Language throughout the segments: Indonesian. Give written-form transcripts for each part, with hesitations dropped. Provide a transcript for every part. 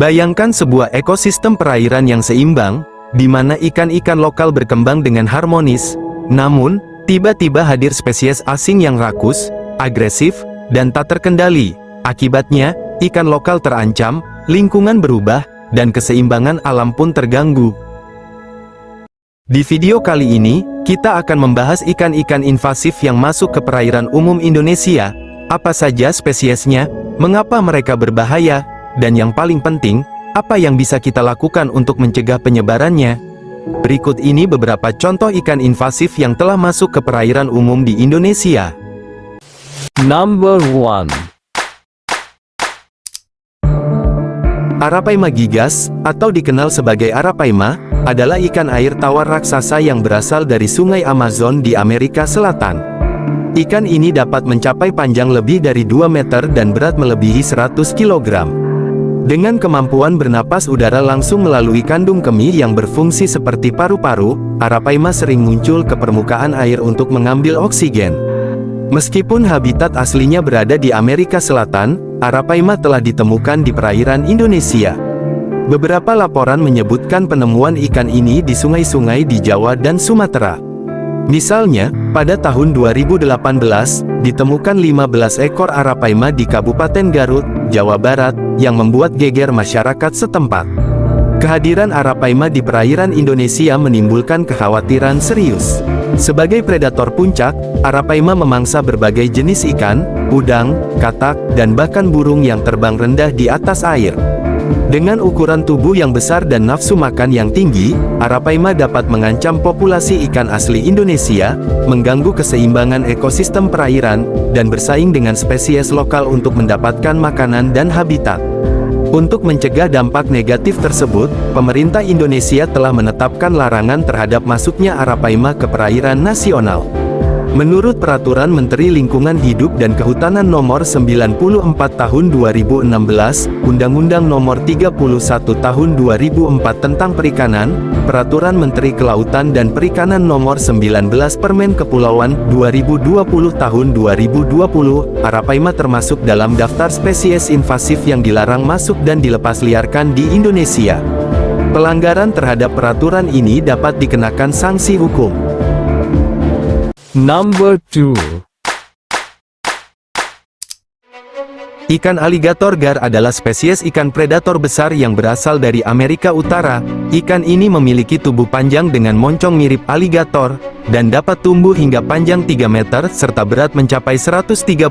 Bayangkan sebuah ekosistem perairan yang seimbang, di mana ikan-ikan lokal berkembang dengan harmonis. Namun, tiba-tiba hadir spesies asing yang rakus, agresif, dan tak terkendali. Akibatnya, ikan lokal terancam, lingkungan berubah, dan keseimbangan alam pun terganggu. Di video kali ini, kita akan membahas ikan-ikan invasif yang masuk ke perairan umum Indonesia. Apa saja spesiesnya, mengapa mereka berbahaya, dan yang paling penting, apa yang bisa kita lakukan untuk mencegah penyebarannya? Berikut ini beberapa contoh ikan invasif yang telah masuk ke perairan umum di Indonesia. Number 1. Arapaima gigas, atau dikenal sebagai Arapaima, adalah ikan air tawar raksasa yang berasal dari sungai Amazon di Amerika Selatan. Ikan ini dapat mencapai panjang lebih dari 2 meter dan berat melebihi 100 kg. Dengan kemampuan bernapas udara langsung melalui kandung kemih yang berfungsi seperti paru-paru, Arapaima sering muncul ke permukaan air untuk mengambil oksigen. Meskipun habitat aslinya berada di Amerika Selatan, Arapaima telah ditemukan di perairan Indonesia. Beberapa laporan menyebutkan penemuan ikan ini di sungai-sungai di Jawa dan Sumatera. Misalnya, pada tahun 2018, ditemukan 15 ekor Arapaima di Kabupaten Garut, Jawa Barat, yang membuat geger masyarakat setempat. Kehadiran Arapaima di perairan Indonesia menimbulkan kekhawatiran serius. Sebagai predator puncak, Arapaima memangsa berbagai jenis ikan, udang, katak, dan bahkan burung yang terbang rendah di atas air. Dengan ukuran tubuh yang besar dan nafsu makan yang tinggi, Arapaima dapat mengancam populasi ikan asli Indonesia, mengganggu keseimbangan ekosistem perairan, dan bersaing dengan spesies lokal untuk mendapatkan makanan dan habitat. Untuk mencegah dampak negatif tersebut, pemerintah Indonesia telah menetapkan larangan terhadap masuknya Arapaima ke perairan nasional. Menurut Peraturan Menteri Lingkungan Hidup dan Kehutanan Nomor 94 Tahun 2016, Undang-Undang Nomor 31 Tahun 2004 tentang Perikanan, Peraturan Menteri Kelautan dan Perikanan Nomor 19 Permen Kepulauan 2020 Tahun 2020, Arapaima termasuk dalam daftar spesies invasif yang dilarang masuk dan dilepasliarkan di Indonesia. Pelanggaran terhadap peraturan ini dapat dikenakan sanksi hukum. Number 2. Ikan aligator gar adalah spesies ikan predator besar yang berasal dari Amerika Utara. Ikan ini memiliki tubuh panjang dengan moncong mirip aligator, dan dapat tumbuh hingga panjang 3 meter serta berat mencapai 137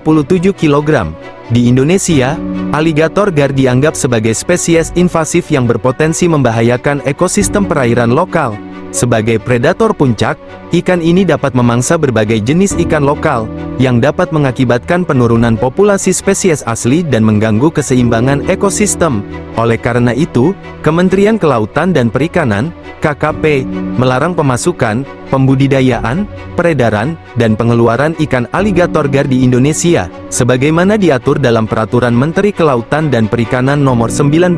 kg. Di Indonesia, aligator gar dianggap sebagai spesies invasif yang berpotensi membahayakan ekosistem perairan lokal. Sebagai predator puncak, ikan ini dapat memangsa berbagai jenis ikan lokal, yang dapat mengakibatkan penurunan populasi spesies asli dan mengganggu keseimbangan ekosistem. Oleh karena itu, Kementerian Kelautan dan Perikanan, KKP, melarang pemasukan, pembudidayaan, peredaran, dan pengeluaran ikan aligator gar di Indonesia, sebagaimana diatur dalam Peraturan Menteri Kelautan dan Perikanan Nomor 19,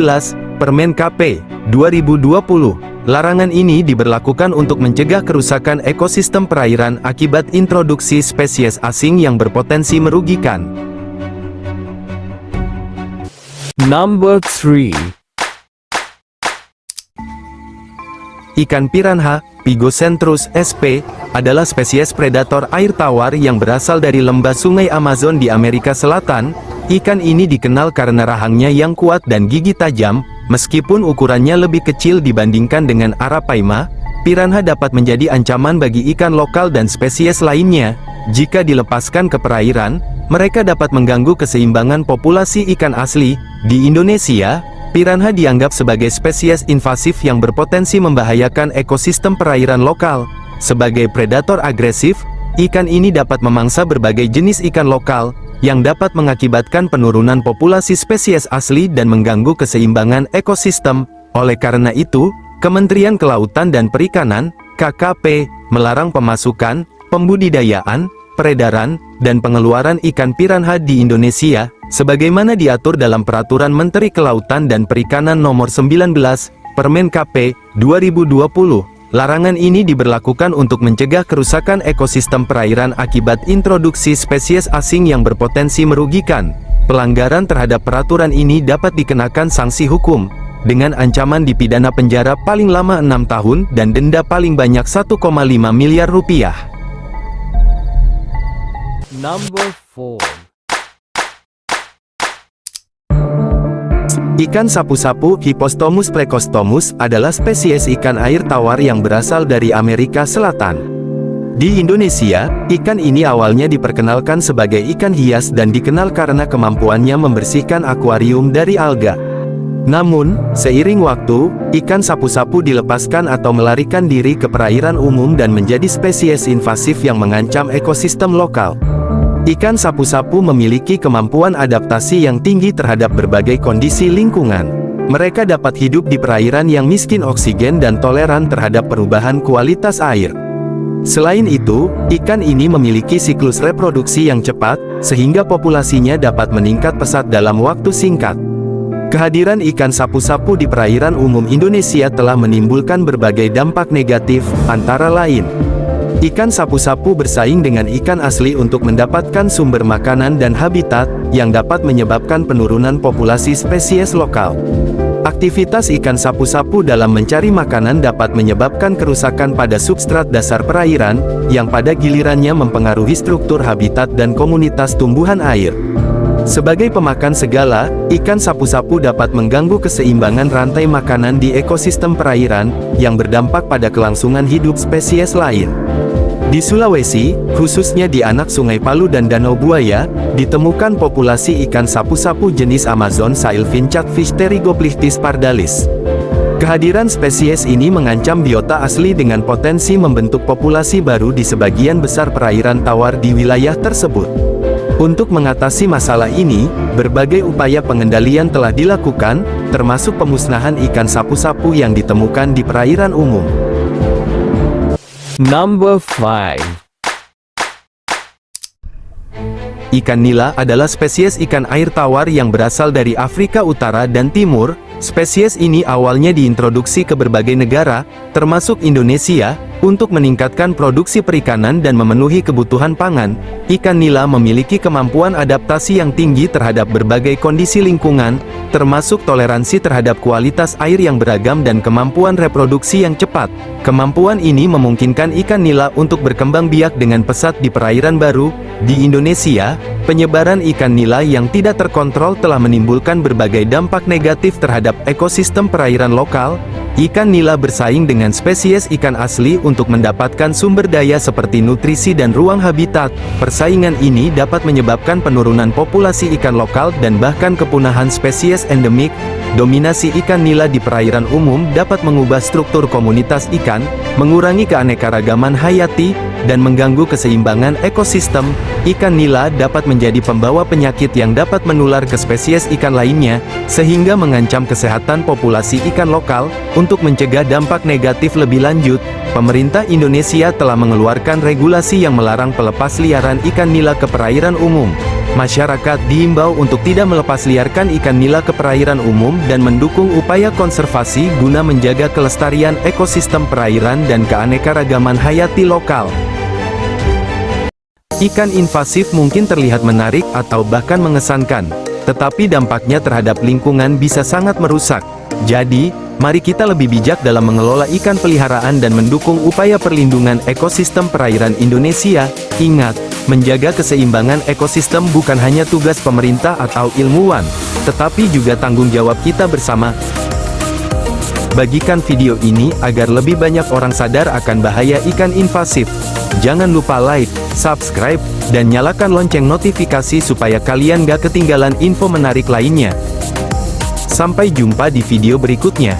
Permen KP, 2020. Larangan ini diberlakukan untuk mencegah kerusakan ekosistem perairan akibat introduksi spesies asing yang berpotensi merugikan. Number 3. Ikan piranha, Pygocentrus sp, adalah spesies predator air tawar yang berasal dari lembah sungai Amazon di Amerika Selatan. Ikan ini dikenal karena rahangnya yang kuat dan gigi tajam. Meskipun ukurannya lebih kecil dibandingkan dengan Arapaima, piranha dapat menjadi ancaman bagi ikan lokal dan spesies lainnya. Jika dilepaskan ke perairan, mereka dapat mengganggu keseimbangan populasi ikan asli. Di Indonesia, piranha dianggap sebagai spesies invasif yang berpotensi membahayakan ekosistem perairan lokal. Sebagai predator agresif, ikan ini dapat memangsa berbagai jenis ikan lokal, yang dapat mengakibatkan penurunan populasi spesies asli dan mengganggu keseimbangan ekosistem. Oleh karena itu, Kementerian Kelautan dan Perikanan, KKP, melarang pemasukan, pembudidayaan, peredaran, dan pengeluaran ikan piranha di Indonesia, sebagaimana diatur dalam Peraturan Menteri Kelautan dan Perikanan Nomor 19, Permen KP, 2020. Larangan ini diberlakukan untuk mencegah kerusakan ekosistem perairan akibat introduksi spesies asing yang berpotensi merugikan. Pelanggaran terhadap peraturan ini dapat dikenakan sanksi hukum, dengan ancaman dipidana penjara paling lama 6 tahun dan denda paling banyak 1,5 miliar rupiah. Number 4. Ikan sapu-sapu Hippostomus plecostomus adalah spesies ikan air tawar yang berasal dari Amerika Selatan. Di Indonesia, ikan ini awalnya diperkenalkan sebagai ikan hias dan dikenal karena kemampuannya membersihkan akuarium dari alga. Namun, seiring waktu, ikan sapu-sapu dilepaskan atau melarikan diri ke perairan umum dan menjadi spesies invasif yang mengancam ekosistem lokal. Ikan sapu-sapu memiliki kemampuan adaptasi yang tinggi terhadap berbagai kondisi lingkungan. Mereka dapat hidup di perairan yang miskin oksigen dan toleran terhadap perubahan kualitas air. Selain itu, ikan ini memiliki siklus reproduksi yang cepat, sehingga populasinya dapat meningkat pesat dalam waktu singkat. Kehadiran ikan sapu-sapu di perairan umum Indonesia telah menimbulkan berbagai dampak negatif, antara lain: ikan sapu-sapu bersaing dengan ikan asli untuk mendapatkan sumber makanan dan habitat, yang dapat menyebabkan penurunan populasi spesies lokal. Aktivitas ikan sapu-sapu dalam mencari makanan dapat menyebabkan kerusakan pada substrat dasar perairan, yang pada gilirannya mempengaruhi struktur habitat dan komunitas tumbuhan air. Sebagai pemakan segala, ikan sapu-sapu dapat mengganggu keseimbangan rantai makanan di ekosistem perairan, yang berdampak pada kelangsungan hidup spesies lain. Di Sulawesi, khususnya di anak Sungai Palu dan Danau Buaya, ditemukan populasi ikan sapu-sapu jenis Amazon Sailfin Catfish Pterigoplichthys pardalis. Kehadiran spesies ini mengancam biota asli dengan potensi membentuk populasi baru di sebagian besar perairan tawar di wilayah tersebut. Untuk mengatasi masalah ini, berbagai upaya pengendalian telah dilakukan, termasuk pemusnahan ikan sapu-sapu yang ditemukan di perairan umum. Number 5. Ikan nila adalah spesies ikan air tawar yang berasal dari Afrika Utara dan Timur. Spesies ini awalnya diintroduksi ke berbagai negara, termasuk Indonesia, untuk meningkatkan produksi perikanan dan memenuhi kebutuhan pangan. Ikan nila memiliki kemampuan adaptasi yang tinggi terhadap berbagai kondisi lingkungan, termasuk toleransi terhadap kualitas air yang beragam dan kemampuan reproduksi yang cepat. Kemampuan ini memungkinkan ikan nila untuk berkembang biak dengan pesat di perairan baru. Di Indonesia, penyebaran ikan nila yang tidak terkontrol telah menimbulkan berbagai dampak negatif terhadap ekosistem perairan lokal. Ikan nila bersaing dengan spesies ikan asli untuk mendapatkan sumber daya seperti nutrisi dan ruang habitat. Persaingan ini dapat menyebabkan penurunan populasi ikan lokal dan bahkan kepunahan spesies endemik. Dominasi ikan nila di perairan umum dapat mengubah struktur komunitas ikan, mengurangi keanekaragaman hayati, dan mengganggu keseimbangan ekosistem. Ikan nila dapat menjadi pembawa penyakit yang dapat menular ke spesies ikan lainnya, sehingga mengancam kesehatan populasi ikan lokal. Untuk mencegah dampak negatif lebih lanjut, pemerintah Indonesia telah mengeluarkan regulasi yang melarang pelepas liaran ikan nila ke perairan umum. Masyarakat diimbau untuk tidak melepas liarkan ikan nila ke perairan umum dan mendukung upaya konservasi guna menjaga kelestarian ekosistem perairan dan keanekaragaman hayati lokal. Ikan invasif mungkin terlihat menarik atau bahkan mengesankan, tetapi dampaknya terhadap lingkungan bisa sangat merusak. Jadi, mari kita lebih bijak dalam mengelola ikan peliharaan dan mendukung upaya perlindungan ekosistem perairan Indonesia. Ingat, menjaga keseimbangan ekosistem bukan hanya tugas pemerintah atau ilmuwan, tetapi juga tanggung jawab kita bersama. Bagikan video ini agar lebih banyak orang sadar akan bahaya ikan invasif. Jangan lupa like, subscribe, dan nyalakan lonceng notifikasi supaya kalian gak ketinggalan info menarik lainnya. Sampai jumpa di video berikutnya.